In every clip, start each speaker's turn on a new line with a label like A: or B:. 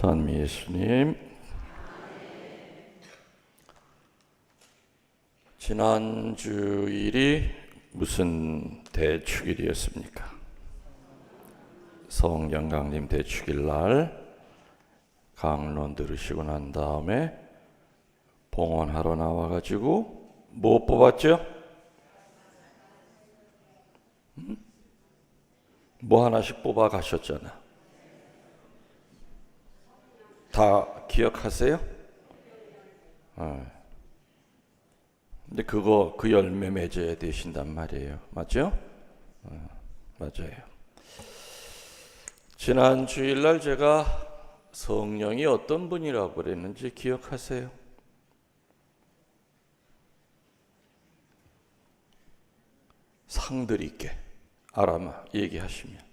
A: 찬미 예수님, 지난 주일이 무슨 대축일이었습니까? 성경강림 대축일 날 강론 들으시고 난 다음에 봉헌하러 나와가지고 뭐 뽑았죠? 뭐 하나씩 뽑아 가셨잖아. 다 기억하세요? 근데 그 열매 맺어야 되신단 말이에요. 맞죠? 맞아요. 지난 주일날 제가 성령이 어떤 분이라고 그랬는지 기억하세요? 상 드릴게. 아라마 얘기하시면.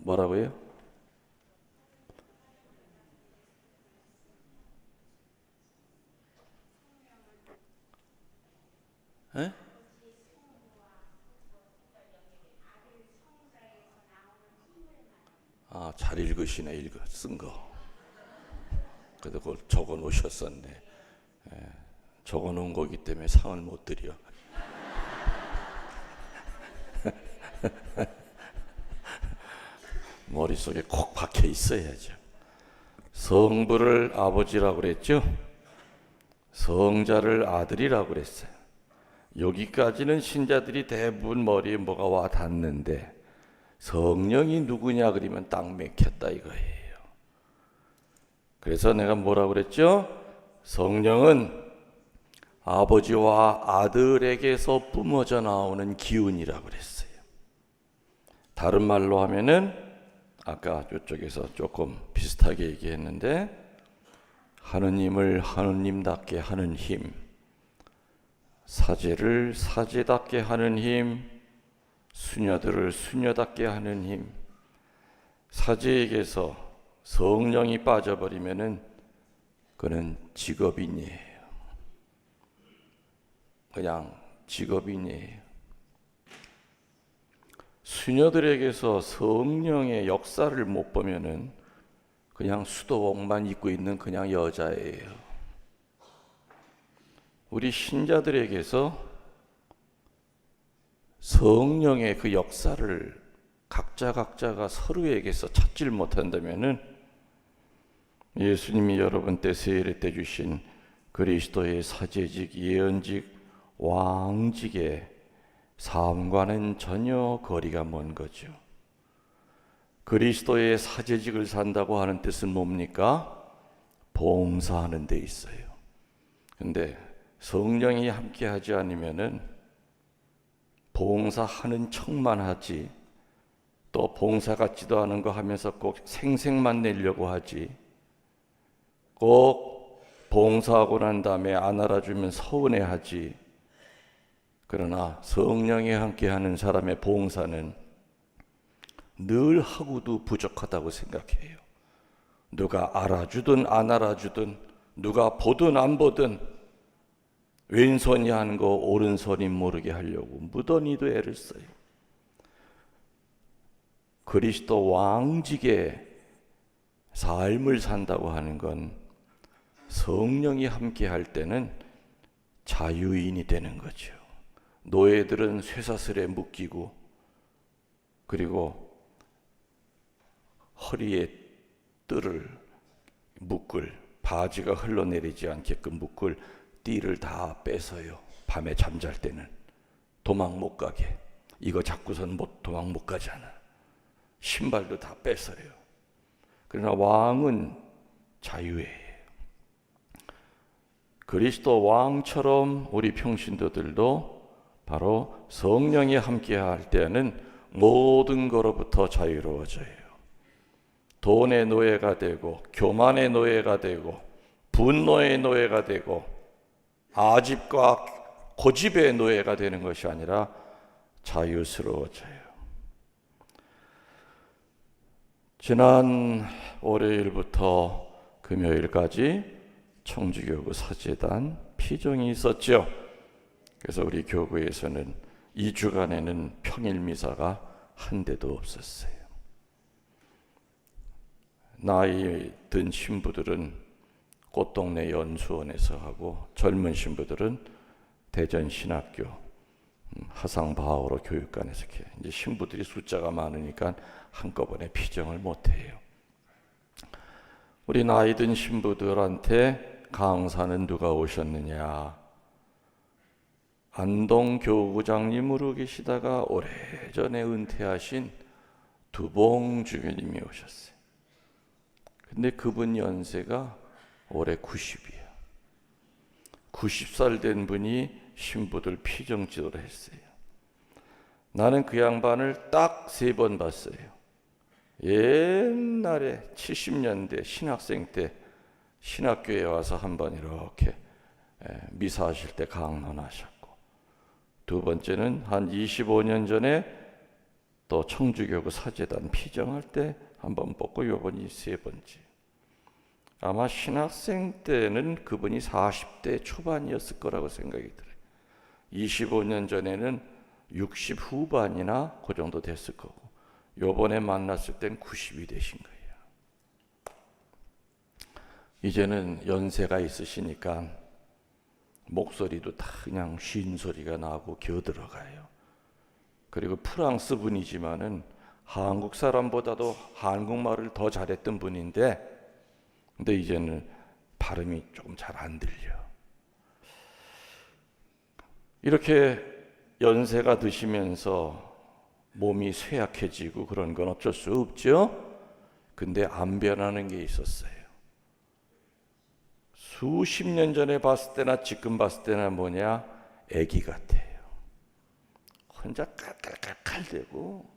A: 뭐라고요? 에? 잘 읽으시네. 쓴 거. 그래도 그걸 적어 놓으셨었네. 적어 놓은 거기 때문에 상을 못 드려. 머릿속에 콕 박혀 있어야죠. 성부를 아버지라고 그랬죠. 성자를 아들이라고 그랬어요. 여기까지는 신자들이 대부분 머리에 뭐가 와 닿는데 성령이 누구냐 그러면 딱 맥혔다 이거예요. 그래서 내가 뭐라고 그랬죠? 성령은 아버지와 아들에게서 뿜어져 나오는 기운이라고 그랬어요. 다른 말로 하면은 아까 이쪽에서 조금 비슷하게 얘기했는데 하느님을 하느님답게 하는 힘, 사제를 사제답게 하는 힘, 수녀들을 수녀답게 하는 힘. 사제에게서 성령이 빠져버리면은 그는 직업인이에요. 그냥 직업인이에요. 수녀들에게서 성령의 역사를 못 보면은 그냥 수도복만 입고 있는 그냥 여자예요. 우리 신자들에게서 성령의 그 역사를 각자가 서로에게서 찾질 못한다면은 예수님이 여러분 때 세례 때 주신 그리스도의 사제직, 예언직, 왕직의 삶과는 전혀 거리가 먼 거죠. 그리스도의 사제직을 산다고 하는 뜻은 뭡니까? 봉사하는 데 있어요. 근데 성령이 함께 하지 않으면은 봉사하는 척만 하지, 또 봉사 같지도 않은 거 하면서 꼭 생색만 내려고 하지, 꼭 봉사하고 난 다음에 안 알아주면 서운해하지. 그러나 성령이 함께하는 사람의 봉사는 늘 하고도 부족하다고 생각해요. 누가 알아주든 안 알아주든, 누가 보든 안 보든 왼손이 하는 거 오른손이 모르게 하려고 무던히도 애를 써요. 그리스도 왕직의 삶을 산다고 하는 건 성령이 함께 할 때는 자유인이 되는 거죠. 노예들은 쇠사슬에 묶이고, 그리고 허리에 묶을 바지가 흘러내리지 않게끔 묶을 띠를 다 뺏어요. 밤에 잠잘 때는 도망 못 가게. 이거 잡고선 도망 못 가잖아. 신발도 다 뺏어요. 그러나 왕은 자유예요. 그리스도 왕처럼 우리 평신도들도 바로 성령이 함께할 때는 모든 것으로부터 자유로워져요. 돈의 노예가 되고, 교만의 노예가 되고, 분노의 노예가 되고, 아집과 고집의 노예가 되는 것이 아니라 자유스러워져요. 지난 월요일부터 금요일까지 청주교구 사제단 피정이 있었죠. 그래서 우리 교구에서는 2주간에는 평일 미사가 한 대도 없었어요. 나이 든 신부들은 꽃동네 연수원에서 하고 젊은 신부들은 대전신학교 하상바오로 교육관에서 이제 신부들이 숫자가 많으니까 한꺼번에 피정을 못해요. 우리 나이 든 신부들한테 강사는 누가 오셨느냐? 안동교구장님으로 계시다가 오래전에 은퇴하신 두봉주교님이 오셨어요. 근데 그분 연세가 올해 90이에요. 90살 된 분이 신부들 피정 지도를 했어요. 나는 그 양반을 딱 3번 봤어요. 옛날에 70년대 신학생 때 신학교에 와서 한번 이렇게 미사하실 때 강론하셨고, 두 번째는 한 25년 전에 또 청주교구 사제단 피정할 때 한번 뽑고, 요번이 3번째. 아마 신학생 때는 그분이 40대 초반이었을 거라고 생각이 들어요. 25년 전에는 60 후반이나 그 정도 됐을 거고, 요번에 만났을 땐 90이 되신 거예요. 이제는 연세가 있으시니까 목소리도 다 그냥 쉰 소리가 나고 겨들어가요. 그리고 프랑스 분이지만은 한국 사람보다도 한국말을 더 잘했던 분인데, 근데 이제는 발음이 조금 잘 안 들려. 이렇게 연세가 드시면서 몸이 쇠약해지고 그런 건 어쩔 수 없죠. 근데 안 변하는 게 있었어요. 수십 년 전에 봤을 때나 지금 봤을 때나 뭐냐? 애기 같아요. 혼자 깔깔깔깔대고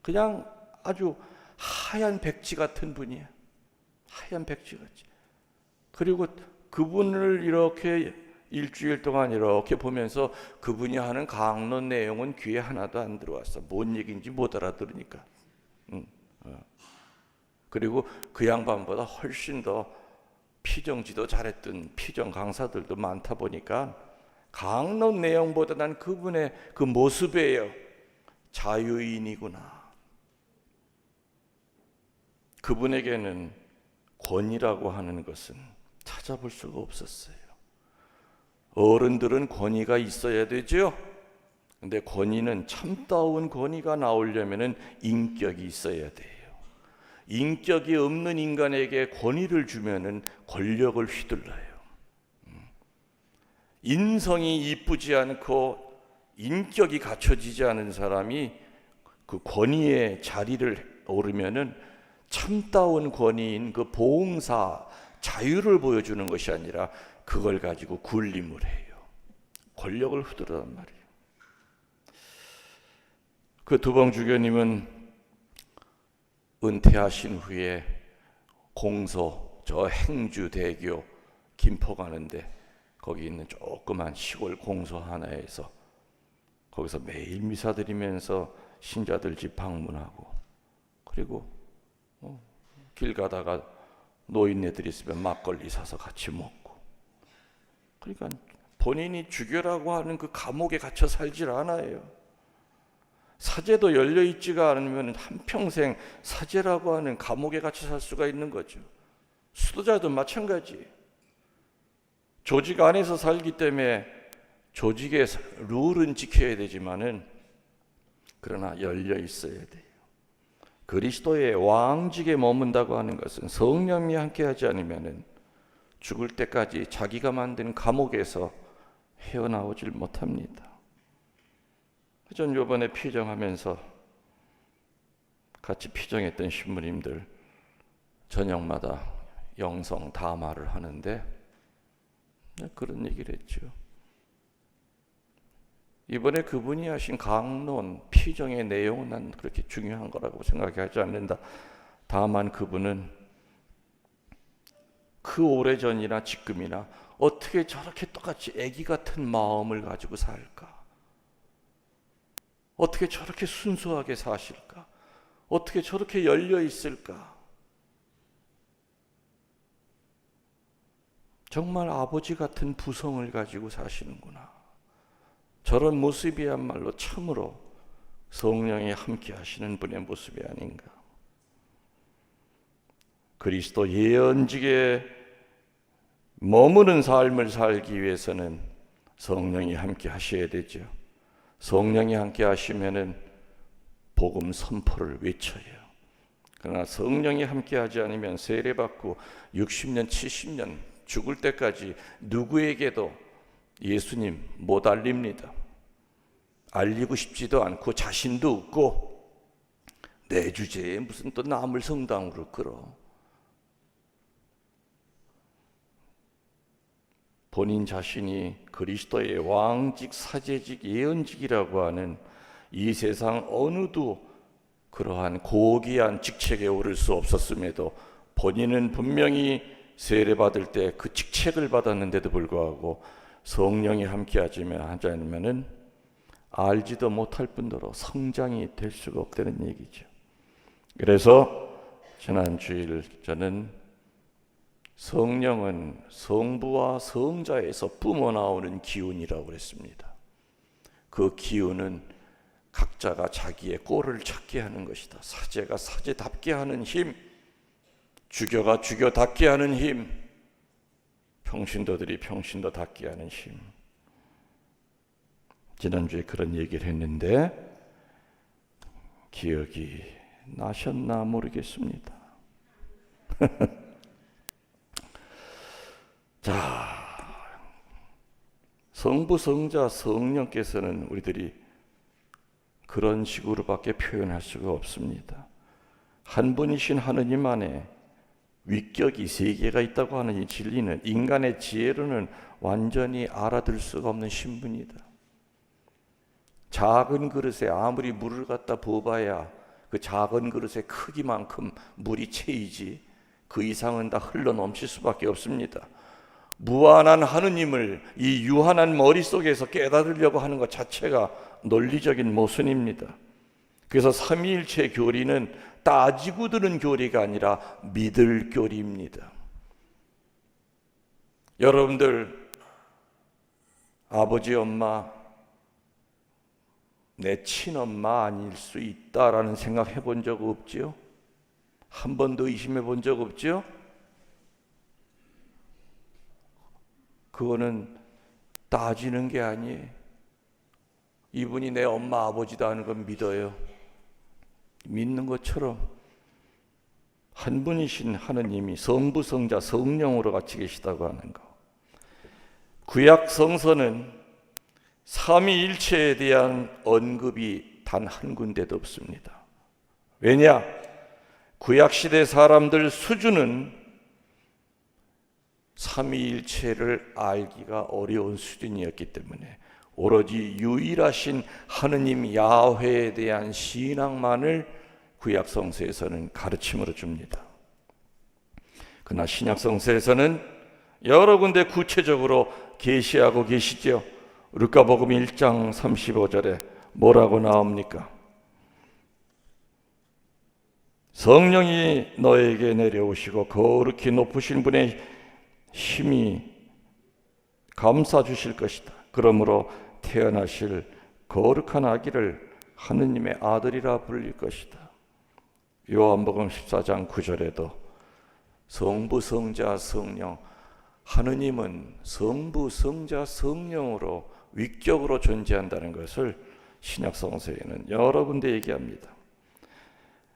A: 그냥 아주 하얀 백지 같은 분이야. 하얀 백지 같이. 그리고 그분을 이렇게 일주일 동안 이렇게 보면서 그분이 하는 강론 내용은 귀에 하나도 안 들어왔어. 뭔 얘기인지 못 알아들으니까. 그리고 그 양반보다 훨씬 더 피정지도 잘했던 피정 강사들도 많다 보니까 강론 내용보다 난 그분의 그 모습이에요. 자유인이구나. 그분에게는 권위라고 하는 것은 찾아볼 수가 없었어요. 어른들은 권위가 있어야 되죠. 근데 권위는 참다운 권위가 나오려면 인격이 있어야 돼요. 인격이 없는 인간에게 권위를 주면은 권력을 휘둘러요. 인성이 이쁘지 않고 인격이 갖춰지지 않은 사람이 그 권위의 자리를 오르면은 참다운 권위인 그 봉사, 자유를 보여주는 것이 아니라 그걸 가지고 굴림을 해요. 권력을 휘두르단 말이에요. 그 두봉주교님은 은퇴하신 후에 공소, 저 행주대교 김포 가는데 거기 있는 조그만 시골 공소 하나에서 거기서 매일 미사 드리면서 신자들 집 방문하고, 그리고 길 가다가 노인네들이 있으면 막걸리 사서 같이 먹고, 그러니까 본인이 주교라고 하는 그 감옥에 갇혀 살질 않아요. 사제도 열려있지가 않으면 한평생 사제라고 하는 감옥에 갇혀 살 수가 있는 거죠. 수도자도 마찬가지. 조직 안에서 살기 때문에 조직의 룰은 지켜야 되지만은 그러나 열려 있어야 돼요. 그리스도의 왕직에 머문다고 하는 것은 성령이 함께하지 않으면은 죽을 때까지 자기가 만든 감옥에서 헤어나오질 못합니다. 전 요번에 피정하면서 같이 피정했던 신부님들 저녁마다 영성 담화를 하는데 그런 얘기를 했죠. 이번에 그분이 하신 강론, 피정의 내용은 난 그렇게 중요한 거라고 생각하지 않는다. 다만 그분은 그 오래전이나 지금이나 어떻게 저렇게 똑같이 애기 같은 마음을 가지고 살까? 어떻게 저렇게 순수하게 사실까? 어떻게 저렇게 열려 있을까? 정말 아버지 같은 부성을 가지고 사시는구나. 저런 모습이야말로 참으로 성령이 함께 하시는 분의 모습이 아닌가. 그리스도 예언직에 머무는 삶을 살기 위해서는 성령이 함께 하셔야 되죠. 성령이 함께 하시면은 복음 선포를 외쳐요. 그러나 성령이 함께 하지 않으면 세례받고 60년, 70년 죽을 때까지 누구에게도 예수님 못 알립니다. 알리고 싶지도 않고 자신도 없고 내 주제에 무슨 또 남을 성당으로 끌어. 본인 자신이 그리스도의 왕직, 사제직, 예언직이라고 하는 이 세상 어느도 그러한 고귀한 직책에 오를 수 없었음에도 본인은 분명히 세례받을 때 그 직책을 받았는데도 불구하고 성령이 함께하지 않으면은 알지도 못할 뿐더러 성장이 될 수가 없다는 얘기죠. 그래서 지난 주일 저는 성령은 성부와 성자에서 뿜어나오는 기운이라고 그랬습니다. 그 기운은 각자가 자기의 꼴을 찾게 하는 것이다. 사제가 사제답게 하는 힘, 주교가 주교답게 하는 힘, 평신도들이 평신도답게 하는 힘. 지난주에 그런 얘기를 했는데 기억이 나셨나 모르겠습니다. 자, 성부, 성자, 성령께서는 우리들이 그런 식으로밖에 표현할 수가 없습니다. 한 분이신 하느님 안에 위격이 세 개가 있다고 하는 이 진리는 인간의 지혜로는 완전히 알아들 수가 없는 신분이다. 작은 그릇에 아무리 물을 갖다 부어봐야 그 작은 그릇의 크기만큼 물이 채이지 그 이상은 다 흘러 넘칠 수밖에 없습니다. 무한한 하느님을 이 유한한 머릿속에서 깨달으려고 하는 것 자체가 논리적인 모순입니다. 그래서 삼위일체 교리는 따지고 드는 교리가 아니라 믿을 교리입니다. 여러분들 아버지, 엄마, 내 친엄마 아닐 수 있다라는 생각 해본 적 없지요? 한 번도 의심해 본 적 없지요? 그거는 따지는 게 아니에요. 이분이 내 엄마 아버지다 하는 건 믿어요. 믿는 것처럼 한 분이신 하느님이 성부, 성자, 성령으로 같이 계시다고 하는 거. 구약 성서는 삼위일체에 대한 언급이 단 한 군데도 없습니다. 왜냐? 구약 시대 사람들 수준은 삼위일체를 알기가 어려운 수준이었기 때문에 오로지 유일하신 하느님 야훼에 대한 신앙만을 구약 성서에서는 가르침으로 줍니다. 그러나 신약 성서에서는 여러 군데 구체적으로 계시하고 계시죠. 루카복음 1장 35절에 뭐라고 나옵니까? 성령이 너에게 내려오시고 거룩히 높으신 분의 힘이 감싸 주실 것이다. 그러므로 태어나실 거룩한 아기를 하느님의 아들이라 불릴 것이다. 요한복음 14장 9절에도 성부, 성자, 성령, 하느님은 성부, 성자, 성령으로 위격으로 존재한다는 것을 신약 성서에는 여러 군데 얘기합니다.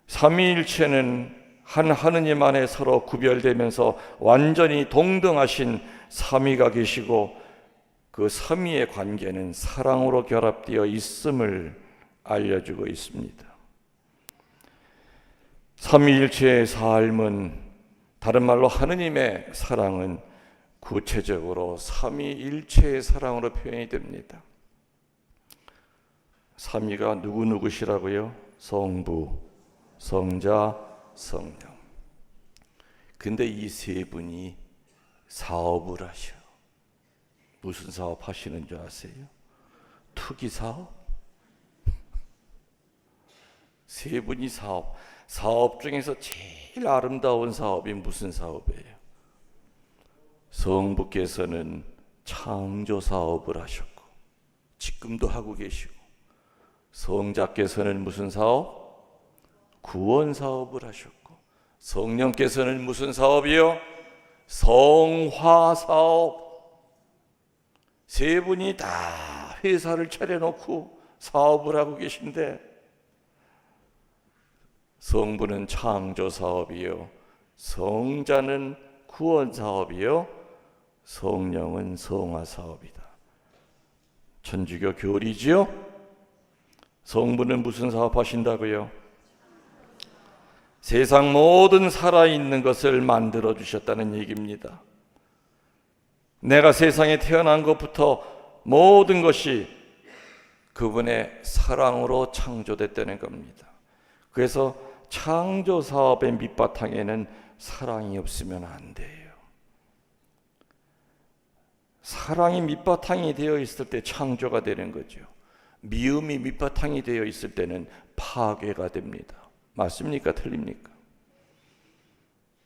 A: 삼위일체는 한 하느님 안에 서로 구별되면서 완전히 동등하신 삼위가 계시고 그 삼위의 관계는 사랑으로 결합되어 있음을 알려주고 있습니다. 삼위일체의 삶은, 다른 말로 하느님의 사랑은 구체적으로 삼위일체의 사랑으로 표현이 됩니다. 삼위가 누구시라고요? 성부, 성자, 성령. 근데 이 세 분이 사업을 하셔. 무슨 사업 하시는 줄 아세요? 투기 사업? 세 분이 사업 중에서 제일 아름다운 사업이 무슨 사업이에요? 성부께서는 창조 사업을 하셨고 지금도 하고 계시고, 성자께서는 무슨 사업? 구원 사업을 하셨고, 성령께서는 무슨 사업이요? 성화 사업. 세 분이 다 회사를 차려놓고 사업을 하고 계신데, 성부는 창조 사업이요, 성자는 구원 사업이요, 성령은 성화 사업이다. 천주교 교리지요? 성부는 무슨 사업 하신다고요? 세상 모든 살아있는 것을 만들어 주셨다는 얘기입니다. 내가 세상에 태어난 것부터 모든 것이 그분의 사랑으로 창조됐다는 겁니다. 그래서 창조 사업의 밑바탕에는 사랑이 없으면 안 돼요. 사랑이 밑바탕이 되어 있을 때 창조가 되는 거죠. 미움이 밑바탕이 되어 있을 때는 파괴가 됩니다. 맞습니까? 틀립니까?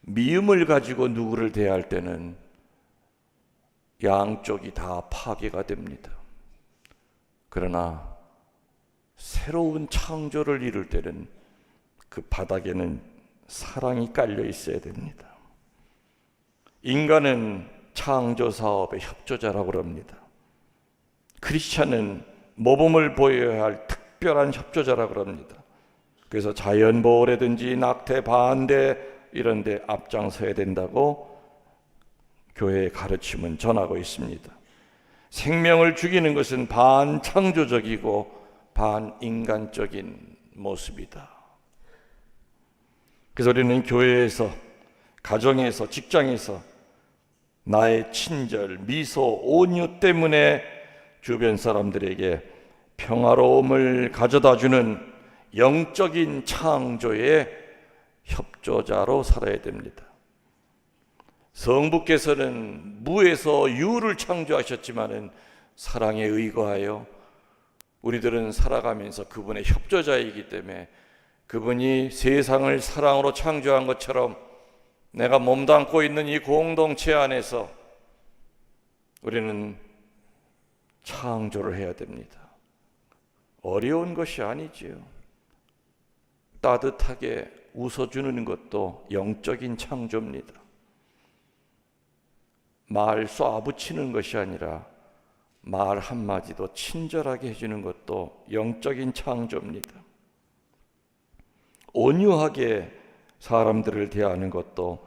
A: 미움을 가지고 누구를 대할 때는 양쪽이 다 파괴가 됩니다. 그러나 새로운 창조를 이룰 때는 그 바닥에는 사랑이 깔려 있어야 됩니다. 인간은 창조 사업의 협조자라고 합니다. 크리스찬은 모범을 보여야 할 특별한 협조자라고 합니다. 그래서 자연보호라든지 낙태 반대 이런 데 앞장서야 된다고 교회의 가르침은 전하고 있습니다. 생명을 죽이는 것은 반창조적이고 반인간적인 모습이다. 그래서 우리는 교회에서, 가정에서, 직장에서 나의 친절, 미소, 온유 때문에 주변 사람들에게 평화로움을 가져다주는 영적인 창조의 협조자로 살아야 됩니다. 성부께서는 무에서 유를 창조하셨지만은 사랑에 의거하여 우리들은 살아가면서 그분의 협조자이기 때문에 그분이 세상을 사랑으로 창조한 것처럼 내가 몸담고 있는 이 공동체 안에서 우리는 창조를 해야 됩니다. 어려운 것이 아니지요. 따뜻하게 웃어주는 것도 영적인 창조입니다. 말 쏴붙이는 것이 아니라 말 한마디도 친절하게 해주는 것도 영적인 창조입니다. 온유하게 사람들을 대하는 것도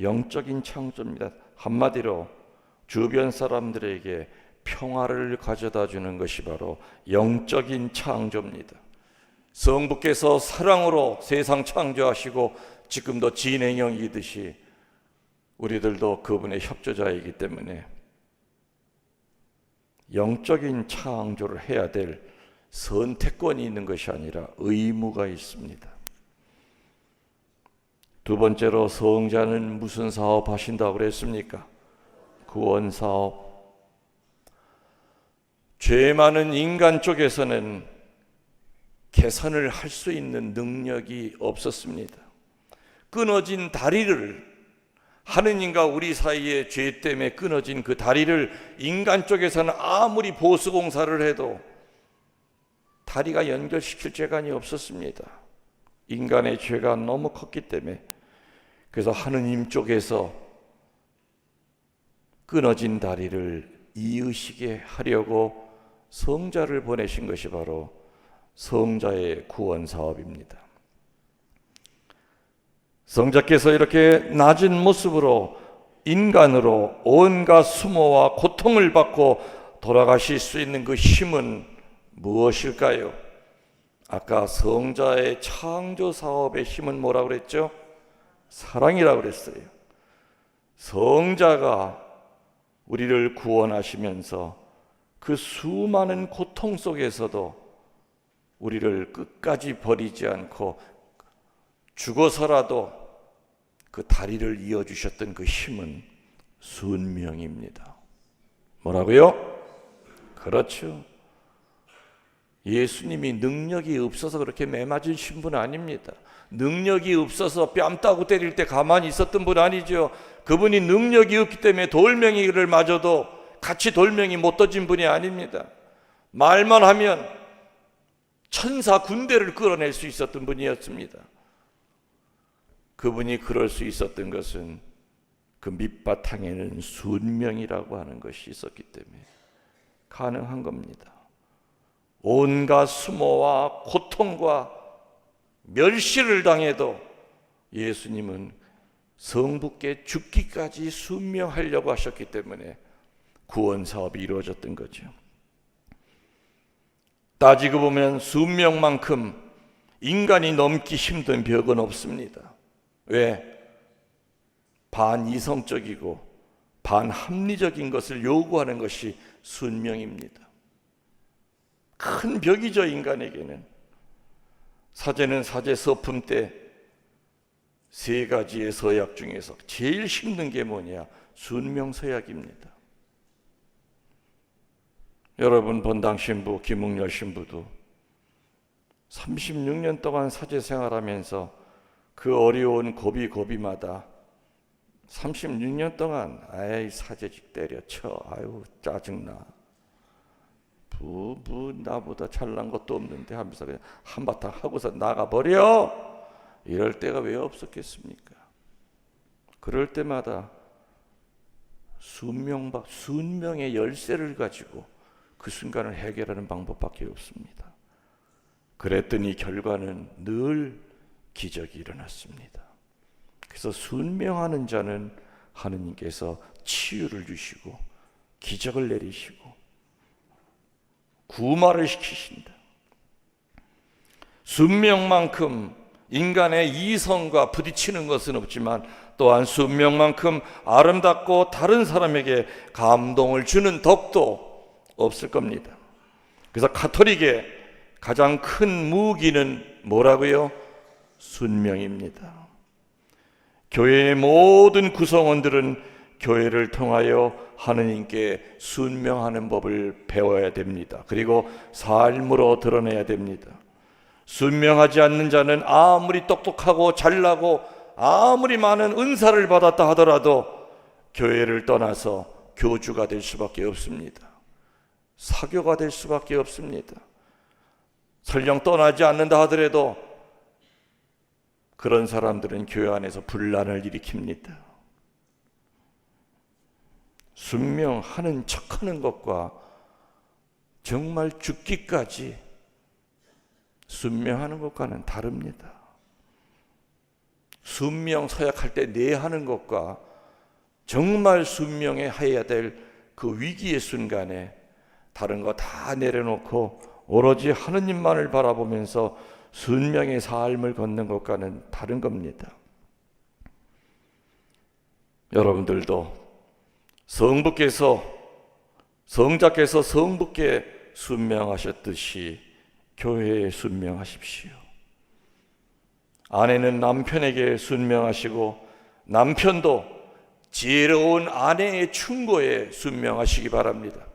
A: 영적인 창조입니다. 한마디로 주변 사람들에게 평화를 가져다 주는 것이 바로 영적인 창조입니다. 성부께서 사랑으로 세상 창조하시고 지금도 진행형이듯이 우리들도 그분의 협조자이기 때문에 영적인 창조를 해야 될 선택권이 있는 것이 아니라 의무가 있습니다. 두 번째로 성자는 무슨 사업 하신다고 그랬습니까? 구원 사업. 죄 많은 인간 쪽에서는 개선을 할 수 있는 능력이 없었습니다. 끊어진 다리를, 하느님과 우리 사이의 죄 때문에 끊어진 그 다리를 인간 쪽에서는 아무리 보수공사를 해도 다리가 연결시킬 재간이 없었습니다. 인간의 죄가 너무 컸기 때문에. 그래서 하느님 쪽에서 끊어진 다리를 이으시게 하려고 성자를 보내신 것이 바로 성자의 구원 사업입니다. 성자께서 이렇게 낮은 모습으로 인간으로 온갖 수모와 고통을 받고 돌아가실 수 있는 그 힘은 무엇일까요? 아까 성자의 창조 사업의 힘은 뭐라고 그랬죠? 사랑이라고 그랬어요. 성자가 우리를 구원하시면서 그 수많은 고통 속에서도 우리를 끝까지 버리지 않고 죽어서라도 그 다리를 이어주셨던 그 힘은 순명입니다. 뭐라고요? 그렇죠. 예수님이 능력이 없어서 그렇게 매맞으신 분 아닙니다. 능력이 없어서 뺨 따고 때릴 때 가만히 있었던 분 아니죠. 그분이 능력이 없기 때문에 돌멩이를 맞아도 같이 돌멩이 못 던진 분이 아닙니다. 말만 하면 천사 군대를 끌어낼 수 있었던 분이었습니다. 그분이 그럴 수 있었던 것은 그 밑바탕에는 순명이라고 하는 것이 있었기 때문에 가능한 겁니다. 온갖 수모와 고통과 멸시를 당해도 예수님은 성부께 죽기까지 순명하려고 하셨기 때문에 구원 사업이 이루어졌던 거죠. 따지고 보면 순명만큼 인간이 넘기 힘든 벽은 없습니다. 왜? 반이성적이고 반합리적인 것을 요구하는 것이 순명입니다. 큰 벽이죠, 인간에게는. 사제는 사제 서품 때 세 가지의 서약 중에서 제일 힘든 게 뭐냐? 순명서약입니다. 여러분 본당 신부 김웅열 신부도 36년 동안 사제 생활하면서 그 어려운 고비고비마다 36년 동안 아이 사제직 때려쳐, 아유 짜증나, 나보다 잘난 것도 없는데 하면서 그냥 한바탕 하고서 나가버려, 이럴 때가 왜 없었겠습니까? 그럴 때마다 순명의 열쇠를 가지고 그 순간을 해결하는 방법밖에 없습니다. 그랬더니 결과는 늘 기적이 일어났습니다. 그래서 순명하는 자는 하느님께서 치유를 주시고 기적을 내리시고 구마를 시키신다. 순명만큼 인간의 이성과 부딪히는 것은 없지만 또한 순명만큼 아름답고 다른 사람에게 감동을 주는 덕도 없을 겁니다. 그래서 가톨릭의 가장 큰 무기는 뭐라고요? 순명입니다. 교회의 모든 구성원들은 교회를 통하여 하느님께 순명하는 법을 배워야 됩니다. 그리고 삶으로 드러내야 됩니다. 순명하지 않는 자는 아무리 똑똑하고 잘나고 아무리 많은 은사를 받았다 하더라도 교회를 떠나서 교주가 될 수밖에 없습니다. 사교가 될 수밖에 없습니다. 설령 떠나지 않는다 하더라도 그런 사람들은 교회 안에서 분란을 일으킵니다. 순명하는 척하는 것과 정말 죽기까지 순명하는 것과는 다릅니다. 순명 서약할 때 내하는 것과 정말 순명해야 될 그 위기의 순간에 다른 거 다 내려놓고 오로지 하느님만을 바라보면서 순명의 삶을 걷는 것과는 다른 겁니다. 여러분들도 성자께서 성부께 순명하셨듯이 교회에 순명하십시오. 아내는 남편에게 순명하시고 남편도 지혜로운 아내의 충고에 순명하시기 바랍니다.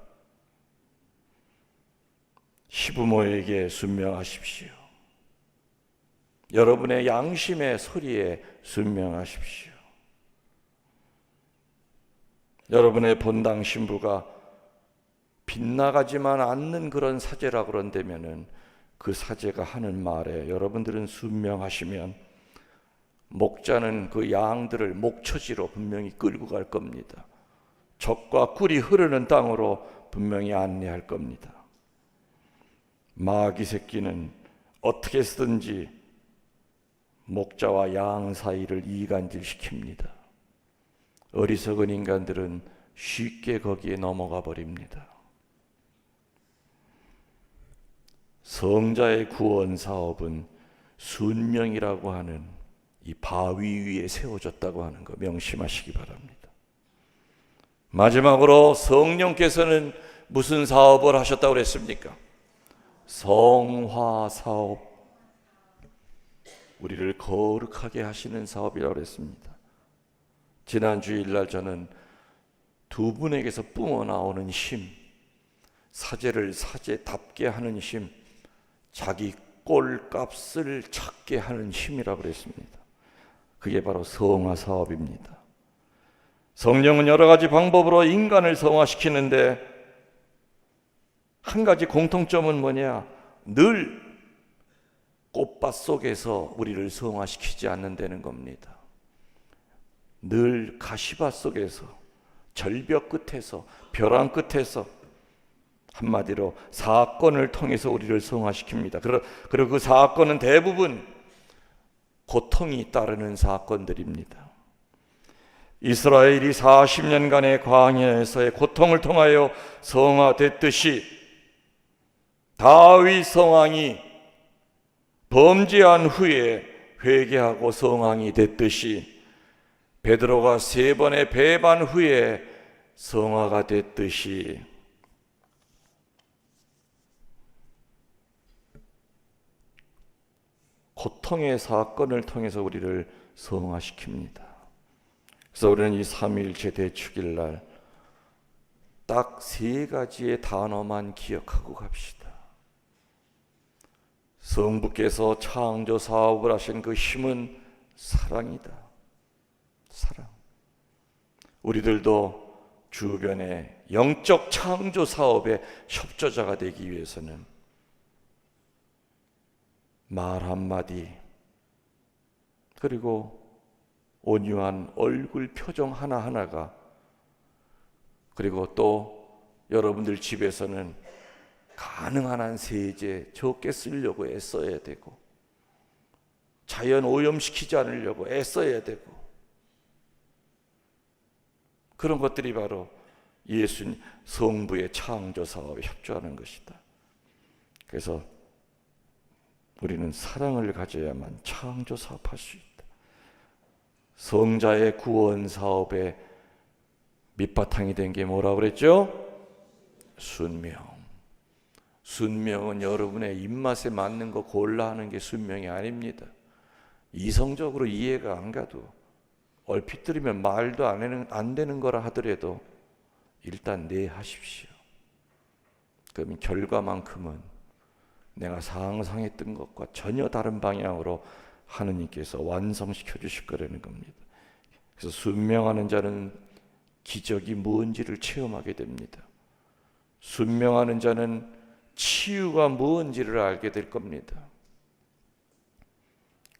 A: 시부모에게 순명하십시오. 여러분의 양심의 소리에 순명하십시오. 여러분의 본당 신부가 빗나가지만 않는 그런 사제라 그런다면은 그 사제가 하는 말에 여러분들은 순명하시면 목자는 그 양들을 목처지로 분명히 끌고 갈 겁니다. 젖과 꿀이 흐르는 땅으로 분명히 안내할 겁니다. 마귀 새끼는 어떻게 해서든지 목자와 양 사이를 이간질시킵니다. 어리석은 인간들은 쉽게 거기에 넘어가 버립니다. 성자의 구원 사업은 순명이라고 하는 이 바위 위에 세워졌다고 하는 거 명심하시기 바랍니다. 마지막으로 성령께서는 무슨 사업을 하셨다고 그랬습니까? 성화 사업, 우리를 거룩하게 하시는 사업이라고 그랬습니다. 지난 주일날 저는 두 분에게서 뿜어나오는 힘, 사제를 사제답게 하는 힘, 자기 꼴값을 찾게 하는 힘이라고 그랬습니다. 그게 바로 성화 사업입니다. 성령은 여러 가지 방법으로 인간을 성화시키는데 한 가지 공통점은 뭐냐? 늘 꽃밭 속에서 우리를 성화시키지 않는다는 겁니다. 늘 가시밭 속에서, 절벽 끝에서, 벼랑 끝에서, 한마디로 사건을 통해서 우리를 성화시킵니다. 그리고 그 사건은 대부분 고통이 따르는 사건들입니다. 이스라엘이 40년간의 광야에서의 고통을 통하여 성화됐듯이, 다윗 성왕이 범죄한 후에 회개하고 성왕이 됐듯이, 베드로가 3번의 배반 후에 성화가 됐듯이, 고통의 사건을 통해서 우리를 성화시킵니다. 그래서 우리는 이 3일째 대축일 날 딱 3가지의 단어만 기억하고 갑시다. 성부께서 창조 사업을 하신 그 힘은 사랑이다. 사랑. 우리들도 주변의 영적 창조 사업의 협조자가 되기 위해서는 말 한마디, 그리고 온유한 얼굴 표정 하나하나가, 그리고 또 여러분들 집에서는 가능한 한 세제 적게 쓰려고 애써야 되고, 자연 오염시키지 않으려고 애써야 되고, 그런 것들이 바로 예수님 성부의 창조 사업에 협조하는 것이다. 그래서 우리는 사랑을 가져야만 창조 사업할 수 있다. 성자의 구원 사업의 밑바탕이 된 게 뭐라고 그랬죠? 순명. 순명은 여러분의 입맛에 맞는 거 골라 하는 게 순명이 아닙니다. 이성적으로 이해가 안 가도, 얼핏 들으면 말도 안 되는 거라 하더라도 일단 네 하십시오. 그럼 결과만큼은 내가 상상했던 것과 전혀 다른 방향으로 하느님께서 완성시켜 주실 거라는 겁니다. 그래서 순명하는 자는 기적이 뭔지를 체험하게 됩니다. 순명하는 자는 치유가 뭔지를 알게 될 겁니다.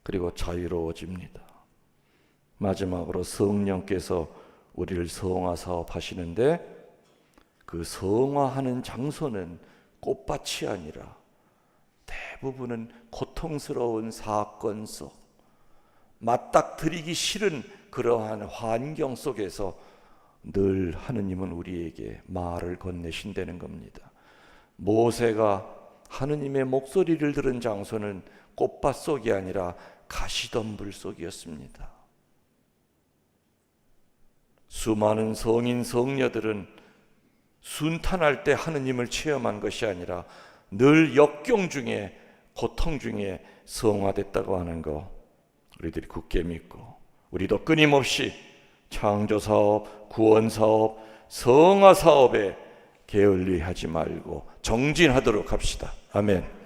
A: 그리고 자유로워집니다. 마지막으로 성령께서 우리를 성화 사업하시는데, 그 성화하는 장소는 꽃밭이 아니라 대부분은 고통스러운 사건 속, 맞닥뜨리기 싫은 그러한 환경 속에서 늘 하느님은 우리에게 말을 건네신다는 겁니다. 모세가 하느님의 목소리를 들은 장소는 꽃밭 속이 아니라 가시덤불 속이었습니다. 수많은 성인 성녀들은 순탄할 때 하느님을 체험한 것이 아니라 늘 역경 중에, 고통 중에 성화됐다고 하는 거 우리들이 굳게 믿고, 우리도 끊임없이 창조사업, 구원사업, 성화사업에 게을리하지 말고 정진하도록 합시다. 아멘.